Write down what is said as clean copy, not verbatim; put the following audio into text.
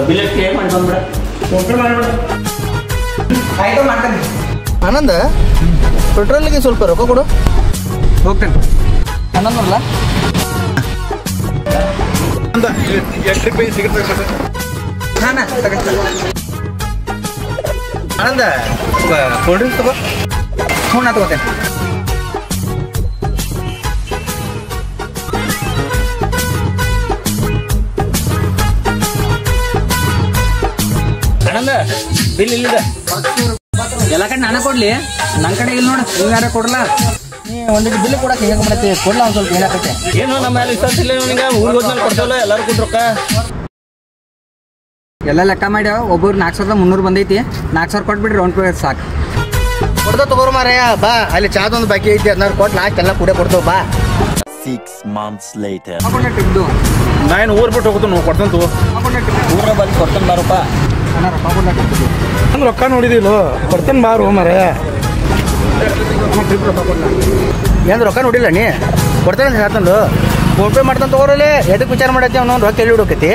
Bill clear ಮಾಡಿ ಬಂದ್ಬಿಡ phone pay ಮಾಡಿಬಿಡ ಆಯ್ತು ಮಾಡ್ತೇನೆ ಆನಂದ ಪೆಟ್ರೋಲ್ಗೆ ಸ್ವಲ್ಪ ರೊಕ್ಕ ಕೊಡು ಹೋಗ್ತೇನೆ ಆನಂದಲ್ಲ ಹಾಂ ಆನಂದ ಕೋಲ್ಡ್ ಡ್ರಿಂಕ್ಸ್ ತಗೋ ಹ್ಞೂ ನಾ ತಗೋತೇನೆ ಆನಂದ ಬಿಲ್ ಇಲ್ಲಿದೆ ಎಲ್ಲ ಕಡೆ ನಾನೇ ಕೊಡ್ಲಿ ನನ್ನ ಕಡೆ ಇಲ್ಲ ನೋಡು ನೀವು ಯಾರು ಕೊಡಲ್ಲ ನೀ ಒಂದಿಟ್ಟು ಬಿಲ್ ಕೊಡಕ್ಕೆ ಹೇಗೆ ಮಾಡತ್ತೆ ಕೊಡ್ಲ ಒಂದು ಸ್ವಲ್ಪ ಏನಾಕತ್ತೆ ಏನು ನಮ್ಮ ಮೇಲೆ ವಿಶ್ವಾಸ ಇಲ್ಲ ನಿನಗೆ ಊರಿಗೆ ಹೋದ್ಮೇಲೆ ಕೊಡ್ತಾವಲ್ಲ ಎಲ್ಲರೂ ಕೊಟ್ಟು ರೊಕ್ಕ ಎಲ್ಲ ಲೆಕ್ಕ ಮಾಡ್ಯಾವ ಒಬ್ಬರು 4,300 ಬಂದೈತಿ 4,000 ಕೊಟ್ಬಿಟ್ರಿ ರೌಂಡ್ ಪೇ ಸಾಕು ಕೊಡ್ದ ತಗೋರು ಮಾರಯ್ಯ ಬಾ ಅಲ್ಲಿ ಚಾದೊಂದು ಬಾಕಿ ಐತಿ ಅದನ್ನ ಕೊಟ್ಟು ಲಾಸ್ಟ್ ಎಲ್ಲ ಕೂಡ ಕೊಡ್ತೇವೆ ಬಾ 6 months later. ಟ್ರಿಪ್ದು ನಾನು ಊರ್ ಬಿಟ್ಟು ಹೋಗ್ತು ಕೊಡ್ತಾನ ತಗೋ ಊರ ಬಂದು ಕೊಡ್ತಾನೆ ಬಾರಪ್ಪ ಅಣ್ಣ ರೊಕ್ಕ ಕೊಡ್ಲಾಕ ನಾನು ರೊಕ್ಕ ನೋಡಿದಿಲ್ಲ ಕೊಡ್ತೇನೆ ಬಾರು ಮರ ಟ್ರಿಪ್ ರೊಕ್ಕ ಕೊಡ್ಲ ಏನು ರೊಕ್ಕ ನೋಡಿಲ್ಲ ನೀ ಕೊಡ್ತೇನೆ ಹೇಳ್ತಂದು ಫೋನ್ ಪೇ ಮಾಡ್ತಾನೆ ತಗೋರಲ್ಲೇ ಎದಕ್ಕೆ ವಿಚಾರ ಮಾಡತ್ತಿ ಅವ್ನು ರೊಕ್ಕ ಎಲ್ಲಿ ಹುಡುಕೈತಿ